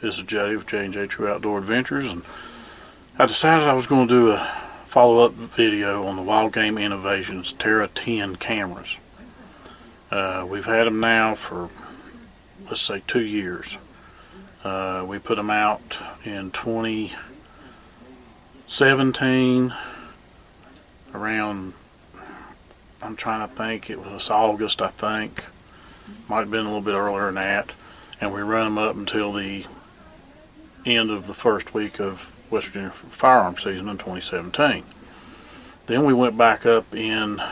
This is Jody with J&J True Outdoor Adventures, and I decided I was going to do a follow-up video on the Wildgame Innovations Terra 10 cameras. We've had them now for, let's say, 2 years. We put them out in 2017, around, I'm trying to think, it was August, I think. Might have been a little bit earlier than that. And we ran them up until the end of the first week of West Virginia firearm season in 2017. Then we went back up in,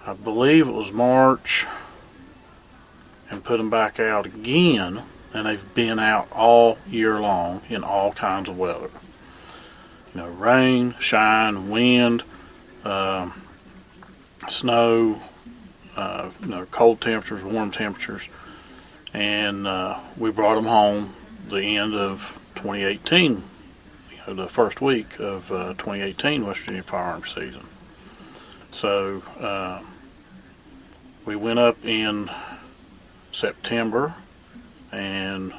I believe it was March, and put them back out again, and they've been out all year long in all kinds of weather. You know, rain, shine, wind, snow, cold temperatures, warm temperatures, and we brought them home the end of 2018, the first week of 2018 West Virginia firearm season. So we went up in September and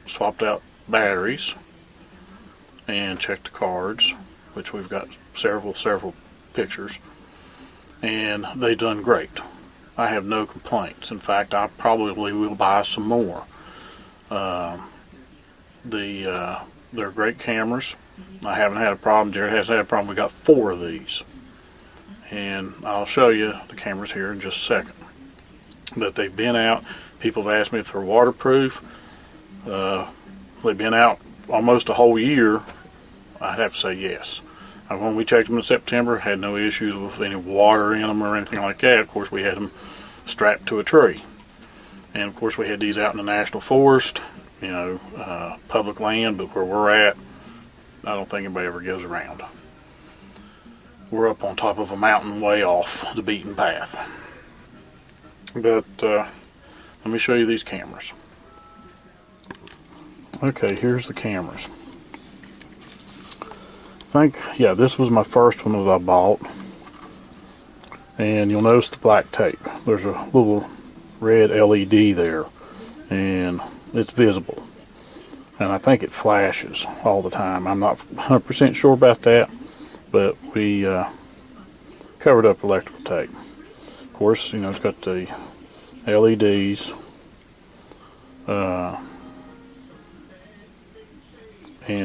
swapped out batteries and checked the cards, which we've got several pictures, and they done great. I have no complaints. In fact, I probably will buy some more. They're great cameras. I haven't had a problem. Jerod hasn't had a problem. We got 4 of these, and I'll show you the cameras here in just a second. But they've been out. People have asked me if they're waterproof. They've been out almost a whole year. I'd have to say yes. When we checked them in September, had no issues with any water in them or anything like that. Of course, we had them strapped to a tree, and of course we had these out in the national forest, public land, but where we're at, I don't think anybody ever goes around. We're up on top of a mountain way off the beaten path. But let me show you these cameras. Okay, here's the cameras. This was my first one that I bought, and you'll notice the black tape. There's a little red LED there, and it's visible, and I think it flashes all the time. I'm not 100% sure about that, but we covered up electrical tape. Of course, it's got the LEDs, and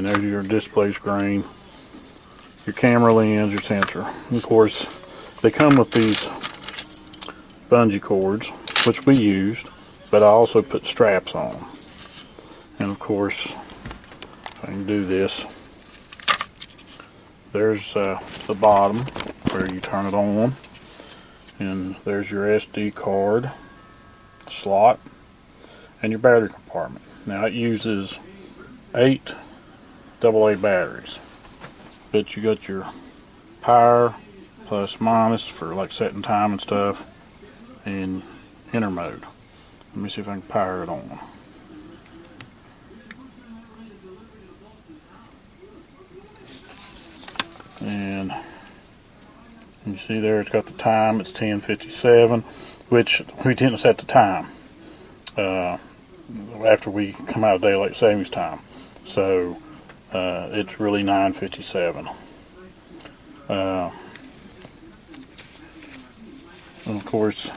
there's your display screen, your camera lens, your sensor. And of course, they come with these bungee cords, which we used, but I also put straps on. And of course, if I can do this, there's the bottom where you turn it on, and there's your SD card slot and your battery compartment. Now it uses 8 AA batteries, but you got your power, plus minus for like setting time and stuff, and enter mode. Let me see if I can power it on. And you see there, it's got the time. It's 10:57, which we didn't set the time after we come out of daylight savings time. So it's really 9:57. And of course,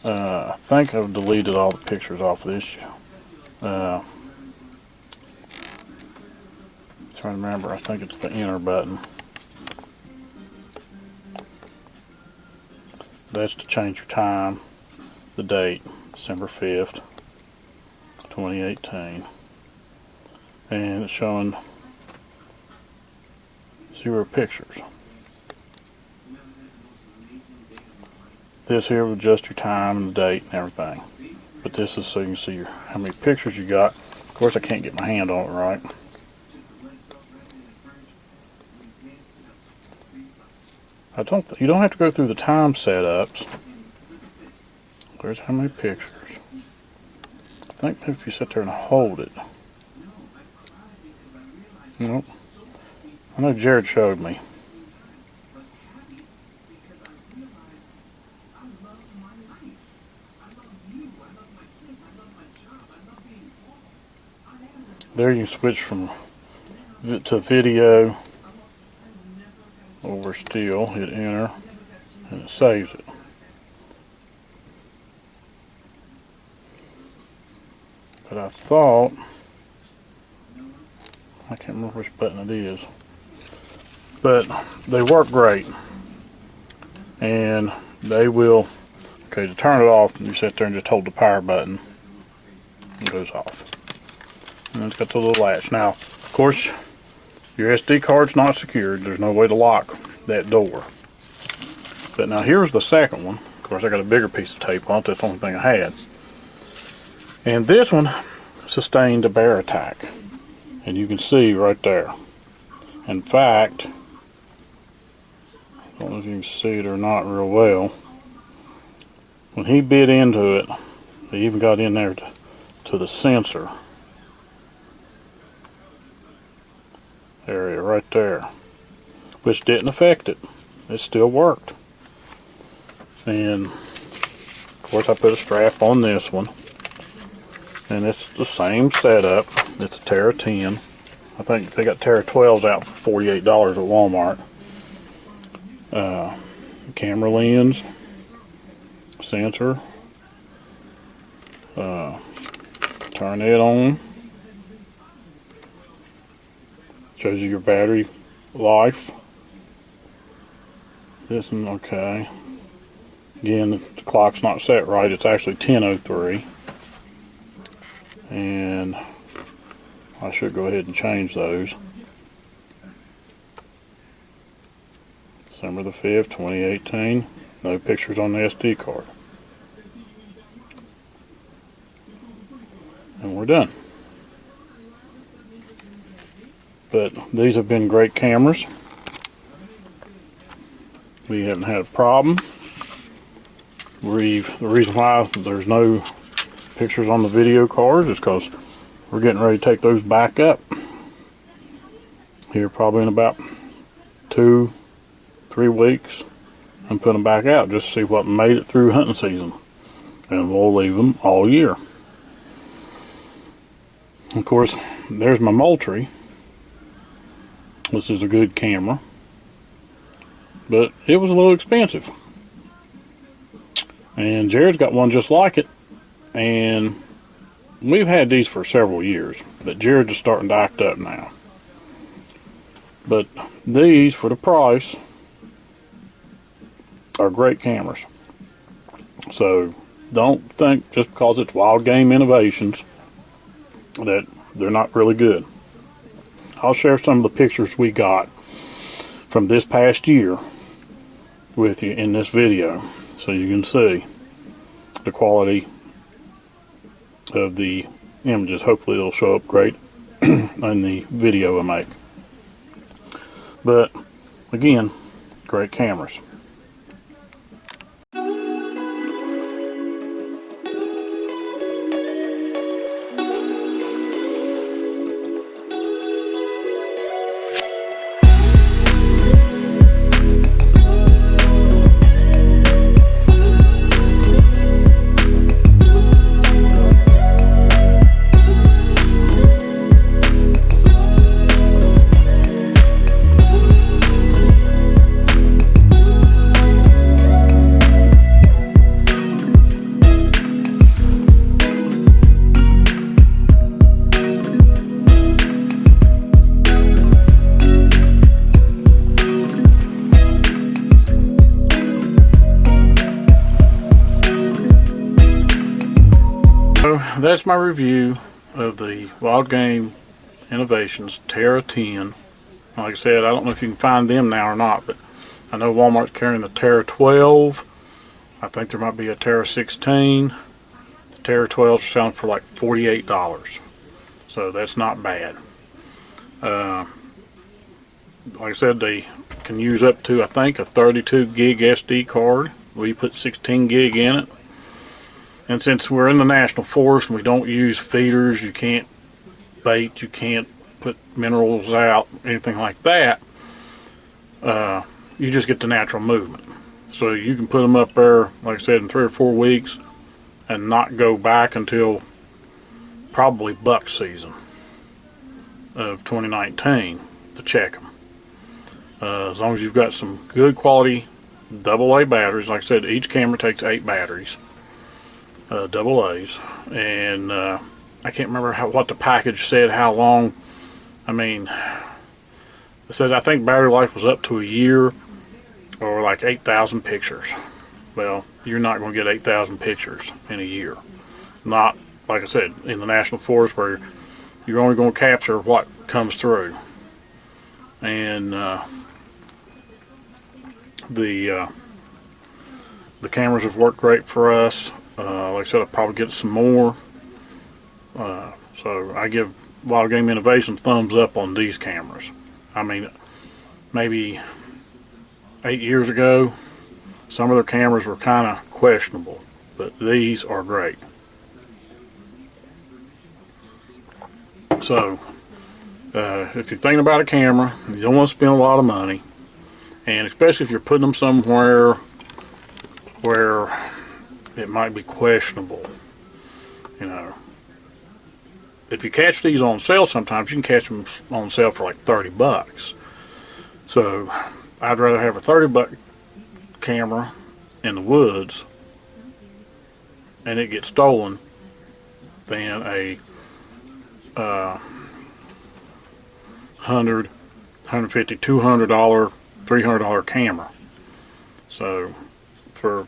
I think I've deleted all the pictures off of this. Trying to remember, I think it's the enter button. That's to change your time, the date, December 5th, 2018. And it's showing 0 pictures. This here will adjust your time and the date and everything. But this is so you can see how many pictures you got. Of course, I can't get my hand on it right. You don't have to go through the time setups. There's how many pictures. I think maybe if you sit there and hold it. Nope. I know Jerod showed me. there you can switch from to video over still, hit enter, and it saves it. But I thought, I can't remember which button it is, but they work great. And they will, okay, to turn it off, you sit there and just hold the power button. It goes off. And it's got the little latch. Now, of course, your SD card's not secured. There's no way to lock that door. But now here's the second one. Of course, I got a bigger piece of tape on it. That's the only thing I had. And this one sustained a bear attack. And you can see right there. In fact, I don't know if you can see it or not real well. When he bit into it, he even got in there to the sensor area right there, which didn't affect it. It still worked. And of course I put a strap on this one, and it's the same setup. It's a Terra 10. I think they got Terra 12s out for $48 at Walmart. Camera lens, sensor, turn it on, shows you your battery life. This one, okay, again the clock's not set right, it's actually 10:03, and I should go ahead and change those. December the 5th, 2018. No pictures on the SD card. And we're done. But these have been great cameras. We haven't had a problem. The reason why there's no pictures on the video cards is because we're getting ready to take those back up here probably in about 2-3 weeks and put them back out just to see what made it through hunting season, and we'll leave them all year. Of course, there's my Moultrie. This is a good camera, but it was a little expensive, and Jerod's got one just like it, and we've had these for several years, but Jerod is starting to act up now. But these, for the price, are great cameras. So don't think just because it's Wildgame Innovations that they're not really good. I'll share some of the pictures we got from this past year with you in this video so you can see the quality of the images. Hopefully it'll show up great in the video I make. But again, great cameras. That's my review of the Wildgame Innovations Terra 10. Like I said, I don't know if you can find them now or not, but I know Walmart's carrying the Terra 12. I think there might be a Terra 16. The Terra 12 is selling for like $48. So that's not bad. Like I said, they can use up to, I think, a 32 gig SD card. We put 16 gig in it. And since we're in the national forest and we don't use feeders, you can't bait, you can't put minerals out, anything like that, you just get the natural movement. So you can put them up there, like I said, in 3 or 4 weeks and not go back until probably buck season. of 2019 to check them. As long as you've got some good quality AA batteries. Like I said, each camera takes 8 batteries, AA's, and I can't remember what the package said, how long. I mean, it said I think battery life was up to a year, or like 8,000 pictures. Well, you're not going to get 8,000 pictures in a year. Not, like I said, in the national forest, where you're only going to capture what comes through. And the cameras have worked great for us. Like I said, I'll probably get some more. So I give Wildgame Innovations thumbs up on these cameras. I mean, maybe 8 years ago, some of their cameras were kind of questionable, but these are great. So, if you're thinking about a camera, you don't want to spend a lot of money, and especially if you're putting them somewhere where it might be questionable, you know. If you catch these on sale, sometimes you can catch them on sale for like $30. So, I'd rather have a $30 camera in the woods and it gets stolen than a $100, $150, $200, $300 camera. So for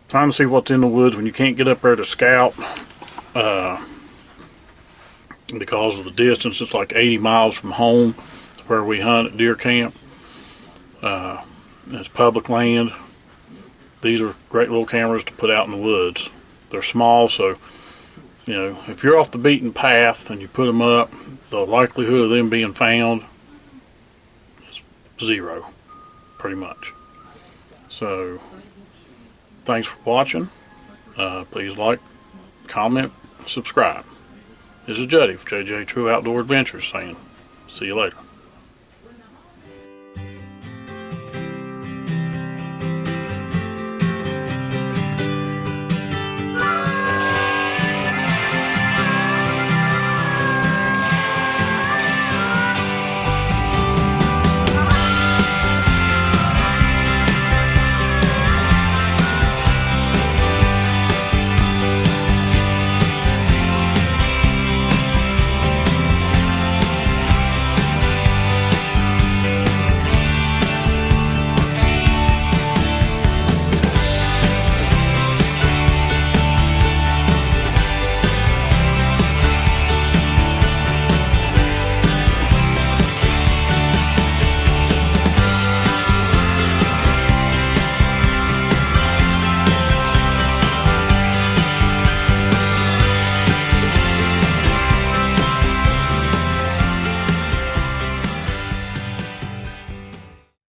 trying to see what's in the woods when you can't get up there to scout, because of the distance, it's like 80 miles from home where we hunt at deer camp. It's public land. These are great little cameras to put out in the woods. They're small, so you know, if you're off the beaten path and you put them up, the likelihood of them being found is 0, pretty much. So, thanks for watching. Please like, comment, subscribe. This is Juddy for JJ True Outdoor Adventures saying, see you later.